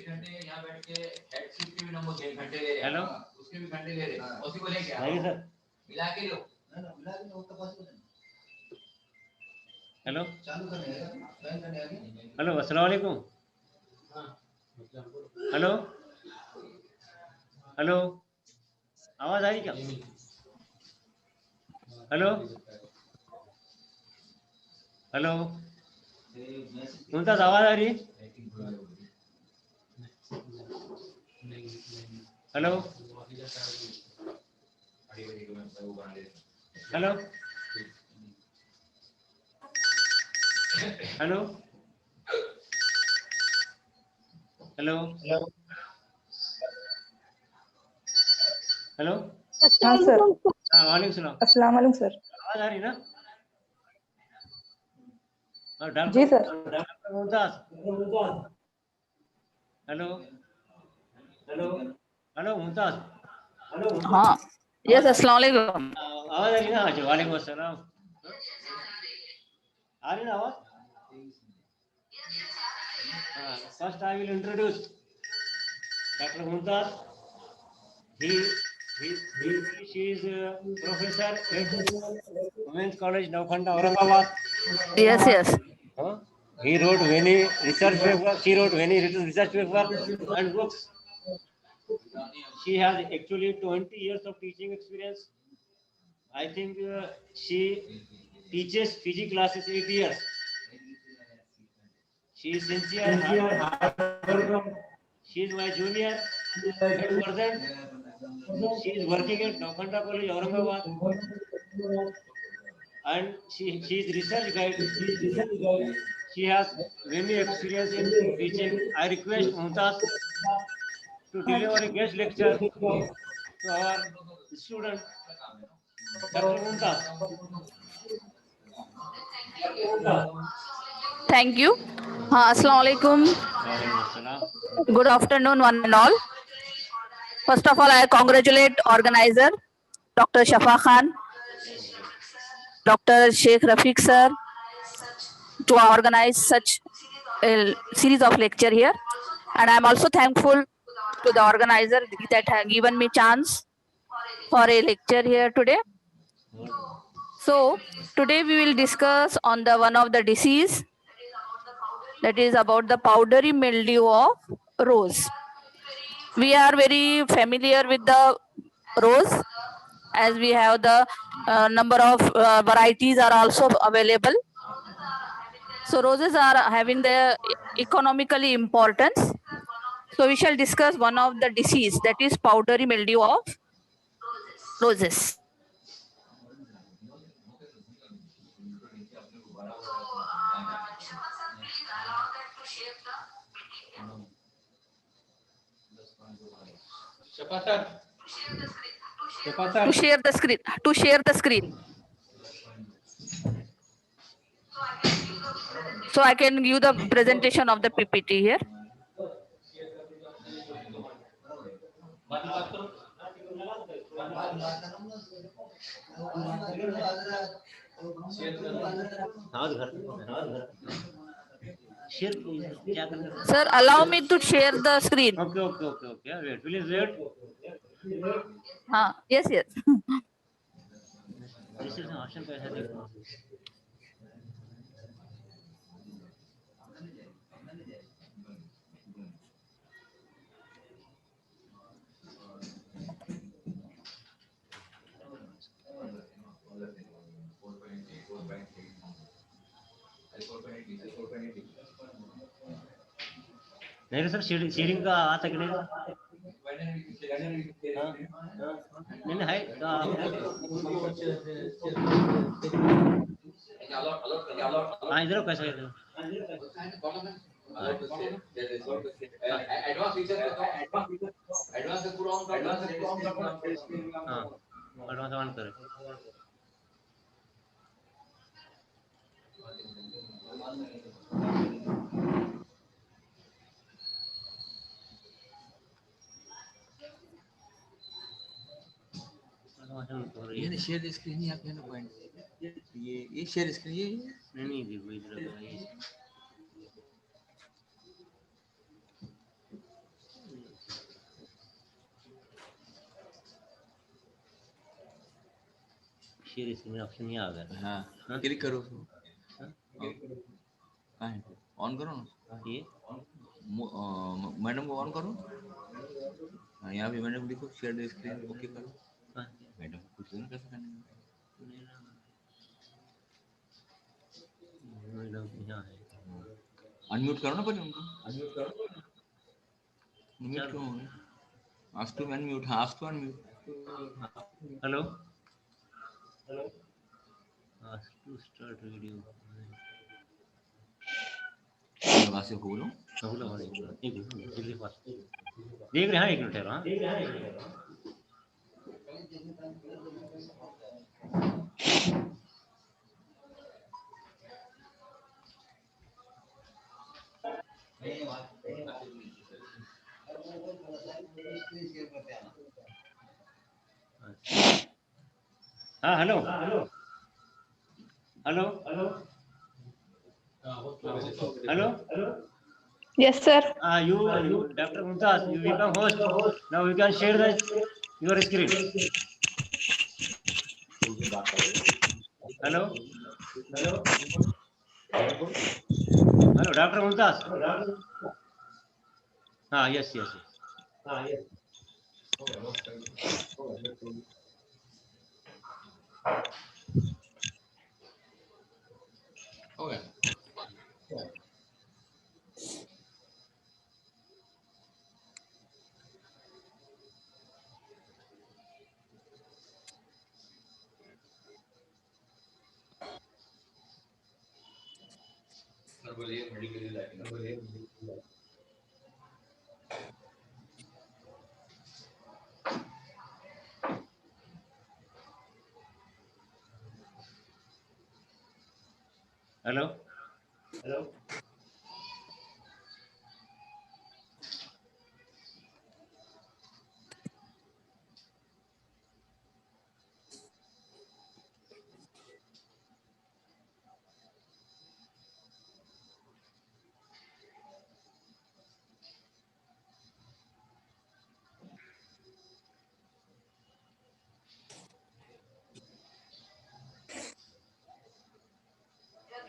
घंटे यहाँ बैठ के हेड सीट के भी नंबर घंटे ले रहे हैं, उसके भी घंटे ले रहे हैं, उसी को लेके नहीं सर मिला के लो, मिला के लो तो पॉसिबल है। हेलो चालू करने हेलो अस्सलाम वालेकुम। हेलो हेलो आवाज आ रही क्या? हेलो हेलो मुमताज आवाज आ रही है? Hello hello hello hello hello हाँ सर। वालेकुम सलाम। अस्सलाम वालेकुम सर। आवाज आ रही ना? जी sir. Doctor Mumtaz. Hello hello hello Mumtaz. हाँ यस अस्सलाम वालेकुम। आवाज आ रही ना? अच्छा वालेकुम अस्सलाम। आ रही ना आवाज? First I will introduce Dr. Mumtaz. She is a professor at Women's College, Navkhanda, Aurangabad. Yes. He wrote many research papers. She wrote many research papers and books. She has actually 20 years of teaching experience. I think she teaches physics classes 8 years. She is sincere. She is my junior at present. She is working at Navkhanda College, Aurangabad, and she is research guide. She has many experience in teaching. I request Mumtaz to deliver a guest lecture to our student, Dr. Mumtaz. Thank you. Assalamu alaikum. Good afternoon one and all. First of all, I congratulate organizer Dr. Shafa Khan, Dr. Sheikh Rafiq sir to organize such a series of lecture here, and I am also thankful to the organizer that have given me chance for a lecture here today. So today we will discuss on the one of the disease, that is about the powdery mildew of rose. We are very familiar with the rose, as we have the number of varieties are also available. So roses are having the economically importance. So we shall discuss one of the disease, that is powdery mildew of roses. To share the screen. So I can give the presentation of the PPT here. Sir, allow me to share the screen. Okay. Wait. Please wait. Yes. This is an option. नहीं sir sharing का आ सकने नहीं है हाँ इधर कैसे advance on करें share the screen. You have to point. ये शेयर स्क्रीन ये नहीं देखो इधर का ये शेयर स्क्रीन ऑप्शन नहीं आ गया। हाँ क्लिक करो कहाँ है ऑन करो ना ये मैडम को ऑन करो हाँ यहाँ भी मैडम लिखो शेयर स्क्रीन ओके करो मैडम कुछ नहीं कैसे करना यहाँ है अनम्यूट करो ना पहले उनको अनम्यूट करो म्यूट क्यों हो गया आस्क टू अनम्यूट हाँ ask to unmute hello ask to start video वहाँ से बोलो बोलो एक मिनट जल्दी पास देख रहे हैं एक मिनट ठहरो हाँ हाँ hello hello hello Yes, sir. you Dr. Mumtaz, you become host. Now you can share your screen. Hello hello Dr. Mumtaz. Yes. Okay. Hello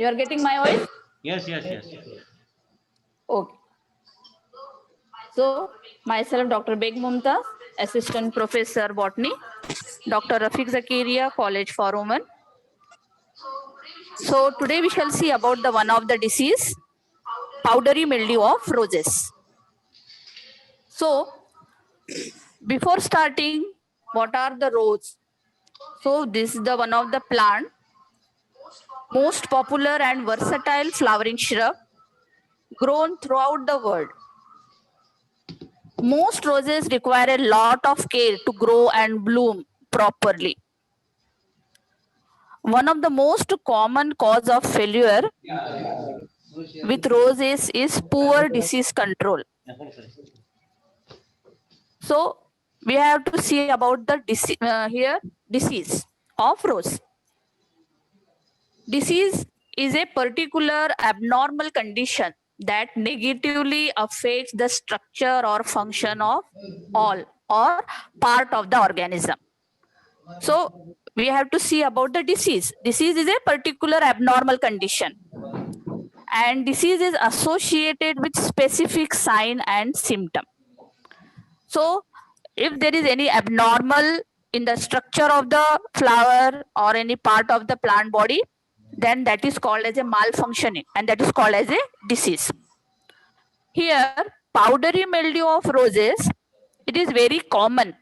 You are getting my voice? yes. Okay. So, myself, Dr. Beg Mumtaz, Assistant Professor Botany, Dr. Rafiq Zakaria, College for Women. So, today we shall see about the one of the disease, powdery mildew of roses. So, before starting, what are the roses? So, this is the one of the plant, most popular and versatile flowering shrub grown throughout the world. Most roses require a lot of care to grow and bloom properly. One of the most common cause of failure with roses is poor disease control. So we have to see about the disease of rose. Disease is a particular abnormal condition that negatively affects the structure or function of all or part of the organism. So we have to see about the disease. Disease is a particular abnormal condition, and disease is associated with specific sign and symptom. So if there is any abnormal in the structure of the flower or any part of the plant body, then that is called as a malfunctioning, and that is called as a disease. Here, powdery mildew of roses, it is very common,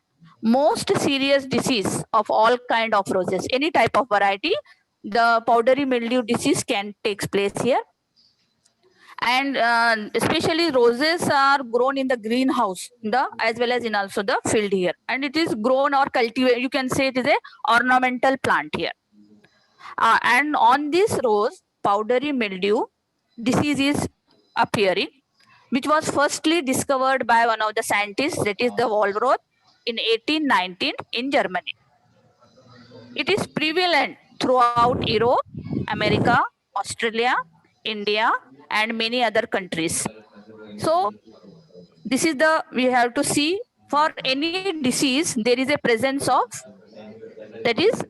most serious disease of all kind of roses, any type of variety, the powdery mildew disease can take place here. And especially roses are grown in the greenhouse, as well as in also the field here, and it is grown or cultivated, you can say it is a ornamental plant here. And on this rose, powdery mildew disease is appearing, which was firstly discovered by one of the scientists, that is the Walroth, in 1819 in Germany. It is prevalent throughout Europe, America, Australia, India, and many other countries. So this is the, we have to see for any disease, there is a presence of, that is,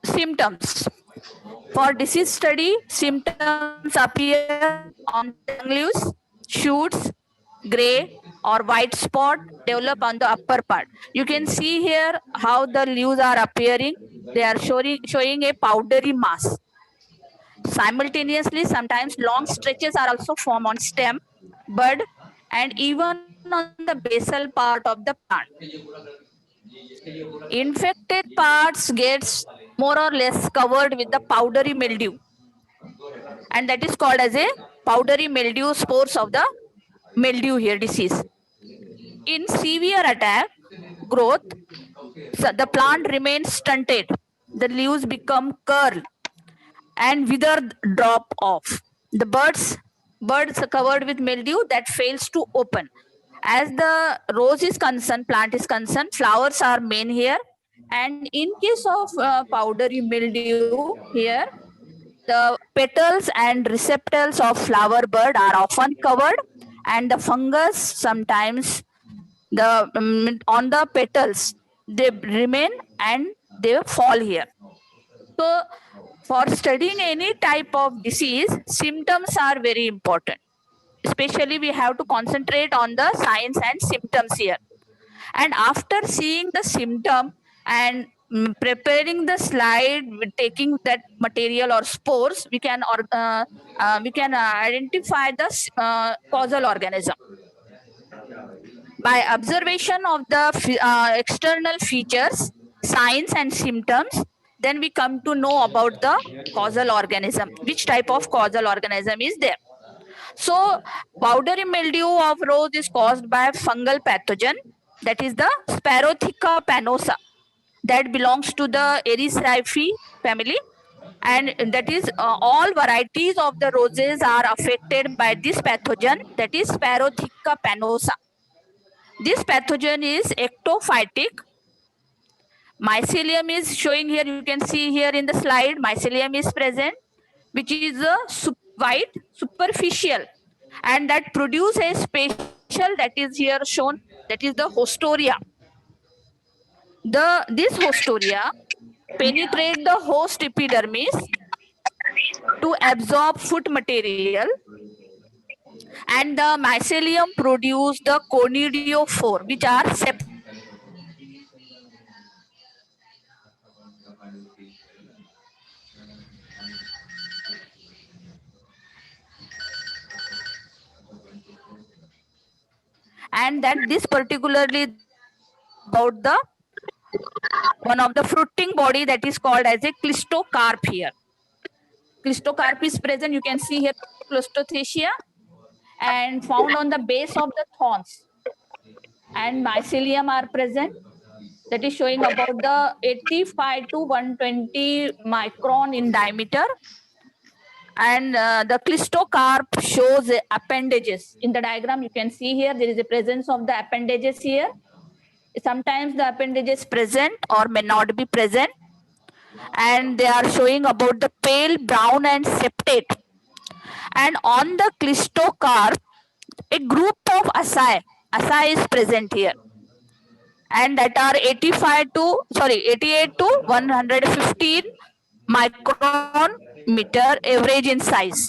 symptoms. For disease study, symptoms appear on the young leaves, shoots, gray or white spot develop on the upper part. You can see here how the leaves are appearing. They are showing a powdery mass. Simultaneously, sometimes long stretches are also formed on stem, bud, and even on the basal part of the plant. Infected parts gets more or less covered with the powdery mildew, and that is called as a powdery mildew spores of the mildew here disease. In severe attack, growth, so the plant remains stunted. The leaves become curl and withered drop off. The buds are covered with mildew that fails to open. As the rose is concerned, plant is concerned, flowers are main here. And in case of powdery mildew here, the petals and receptacles of flower bud are often covered, and the fungus sometimes the on the petals they remain and they fall here. So for studying any type of disease, symptoms are very important. Especially we have to concentrate on the signs and symptoms here. And after seeing the symptom and preparing the slide with taking that material or spores, we can identify the causal organism. By observation of the external features, signs and symptoms, then we come to know about the causal organism, which type of causal organism is there. So powdery mildew of rose is caused by a fungal pathogen, that is the Sparotheca panosa, that belongs to the Ericaceae family, and that is all varieties of the roses are affected by this pathogen, that is Sparotheca panosa. This pathogen is ectophytic. Mycelium is showing here, you can see here in the slide, mycelium is present, which is a white superficial, and that produce a special, that is here shown, that is the hostoria. This hostoria penetrate the host epidermis to absorb food material, and the mycelium produce the conidiophore, which are and that this particularly about the one of the fruiting body that is called as a clistocarp here. Clistocarp is present, you can see here Clostothecia, and found on the base of the thorns, and mycelium are present, that is showing about the 85 to 120 micron in diameter. And the clistocarp shows appendages. In the diagram you can see here there is a presence of the appendages here. Sometimes the appendages present or may not be present, and they are showing about the pale brown and septate. And on the clistocarp, a group of asci is present here, and that are 88 to 115 micron meter average in size.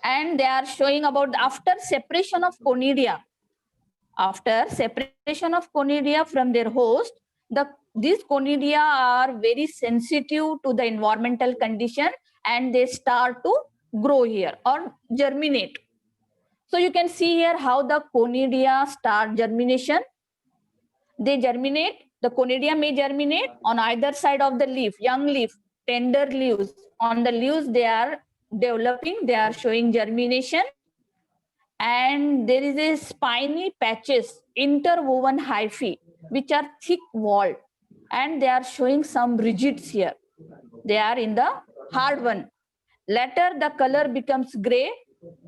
And they are showing about after separation of conidia. After separation of conidia from their host, these conidia are very sensitive to the environmental condition, and they start to grow here or germinate. So you can see here how the conidia start germination. They germinate, the conidia may germinate on either side of the leaf, young leaf, tender leaves. On the leaves they are developing, they are showing germination, and there is a spiny patches, interwoven hyphae, which are thick walled, and they are showing some rigids here. They are in the hard one. Later the color becomes gray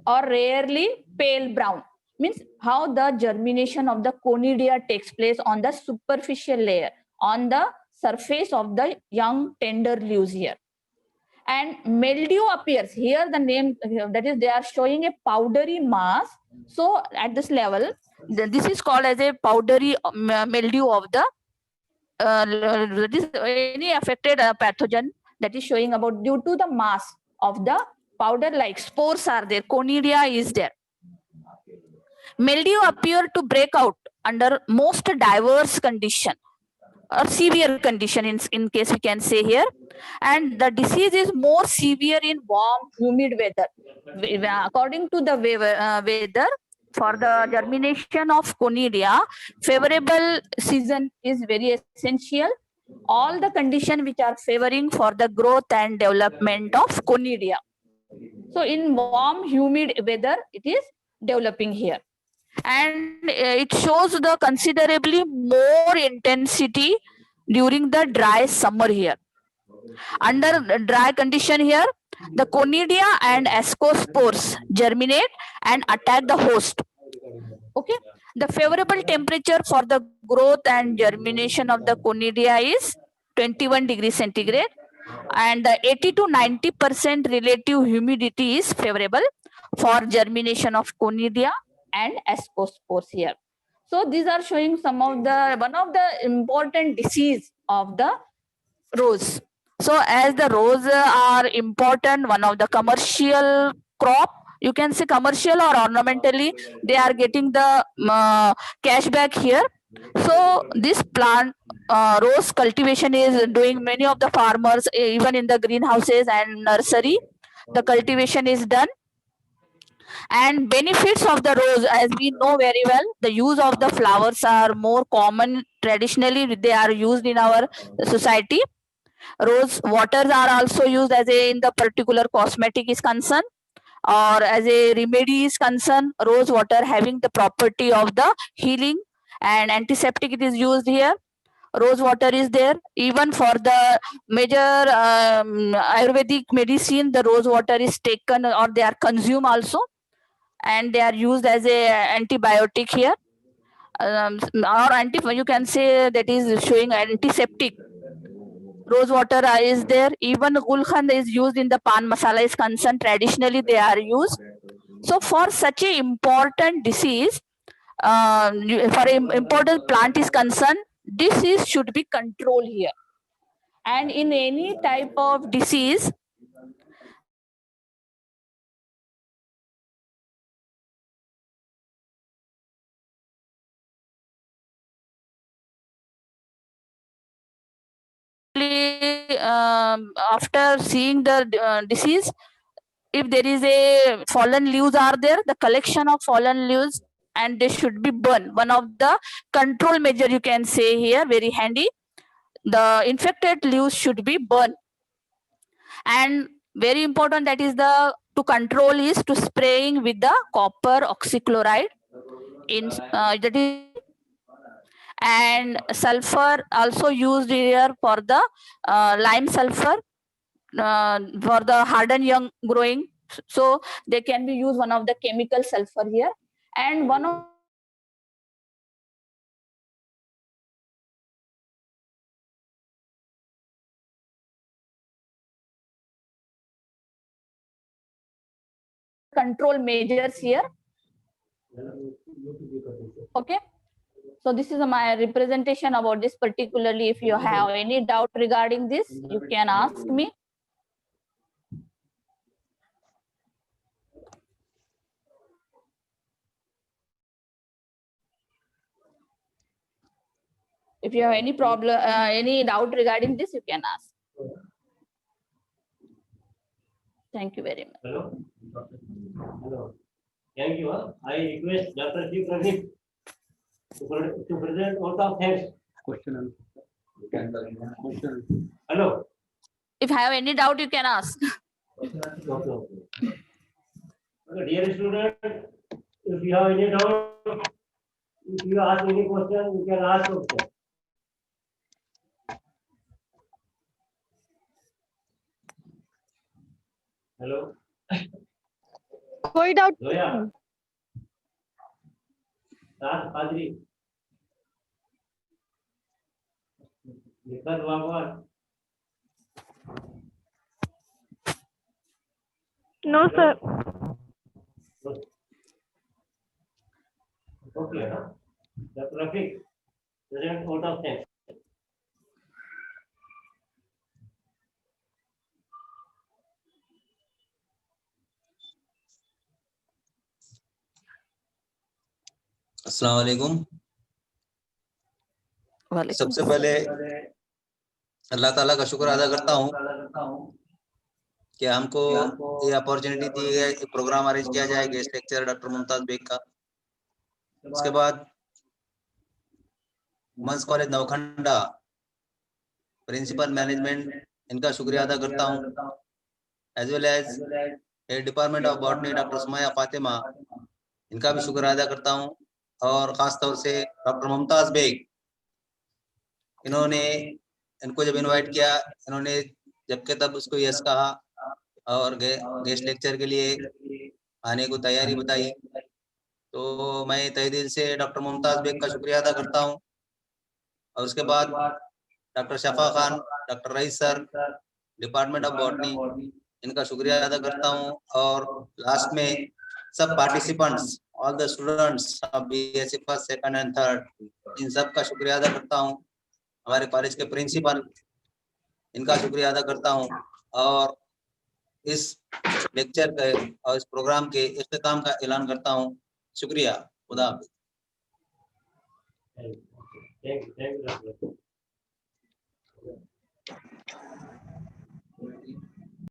or rarely pale brown. Means how the germination of the conidia takes place on the superficial layer, on the surface of the young tender leaves here. And mildew appears here, the name, that is, they are showing a powdery mass. So at this level, this is called as a powdery mildew of the that is any affected pathogen that is showing about due to the mass of the powder like spores are there, conidia is there. Mildew appear to break out under most diverse condition or severe condition in case we can say here, and the disease is more severe in warm humid weather. According to the weather, for the germination of conidia, favorable season is very essential. All the conditions which are favoring for the growth and development of conidia. So in warm humid weather it is developing here, and it shows the considerably more intensity during the dry summer here. Under dry condition here, the conidia and ascospores germinate and attack the host. Okay, the favorable temperature for the growth and germination of the conidia is 21 degrees centigrade, and the 80 to 90% relative humidity is favorable for germination of conidia and ascospores here. So these are showing some of the one of the important disease of the rose. So as the rose are important, one of the commercial crop, you can say commercial or ornamentally, they are getting the cashback here. So this plant rose cultivation is doing many of the farmers, even in the greenhouses and nursery, the cultivation is done. And benefits of the rose, as we know very well, the use of the flowers are more common traditionally, they are used in our society. Rose waters are also used as a in the particular cosmetic is concerned, or as a remedy is concerned. Rose water having the property of the healing and antiseptic, it is used here. Rose water is there even for the major Ayurvedic medicine. The rose water is taken or they are consumed also, and they are used as a antibiotic here, or you can say that is showing antiseptic. Rose water is there. Even gulkand is used in the pan masala is concerned. Traditionally, they are used. So for such a important disease, for an important plant is concerned, disease should be controlled here. And in any type of disease, after seeing the disease, if there is a fallen leaves are there, the collection of fallen leaves, and they should be burned. One of the control measure you can say here, very handy. The infected leaves should be burned. And very important, that is the to control is to spraying with the copper oxychloride in that is, and sulfur also used here for the lime sulfur for the hardened young growing. So they can be used one of the chemical sulfur here, and one of control measures here. Okay, so this is my representation about this particularly. If you have any doubt regarding this, you can ask me. If you have any problem, any doubt regarding this, you can ask. Thank you very much. Hello. Hello. Thank you. I request Dr. Shiv Pradeep to present vote of thanks. Question. Hello. If you have any doubt, you can ask. Okay. Dear student, if you have any doubt, if you ask any question, you can ask also. Hello. कोई doubt Zoya. Raj Padri. Because what? No, sir. Okay, huh? Dr. Rafiq, present vote of thanks. अस्सलाम वालेकुम। वालेकुम। सबसे पहले अल्लाह ताला का शुक्र अदा करता हूँ कि हमको ये अपॉर्चुनिटी दी गई कि प्रोग्राम अरेंज किया जाए guest lecture doctor Mumtaz Beg का। उसके बाद women's college Navkhanda principal management इनका शुक्रिया अदा करता हूँ, as well as department of botany doctor Sumaiya Fatima इनका भी शुक्र अदा करता हूँ, और ख़ास तौर से डॉक्टर मुमताज बेग इनको जब इनवाइट किया, इन्होंने जबकि तब उसको यस कहा और गेस्ट लेक्चर के लिए आने को तैयारी बताई। तो मैं तहे दिल से डॉक्टर मुमताज बेग का शुक्रिया अदा करता हूँ। और उसके बाद doctor Shafa Khan, doctor Rais sir, department of botany इनका शुक्रिया अदा करता हूँ। और लास्ट में सब participants, all the students of BSc first, second and third, इन सब का शुक्रिया अदा करता हूँ। हमारे कॉलेज के प्रिंसिपल, इनका शुक्रिया अदा करता हूँ। और इस लेक्चर के और इस प्रोग्राम के इख्तिताम का ऐलान करता हूँ। शुक्रिया। खुदा हाफिज़। Thank you, Dr. Rafiq.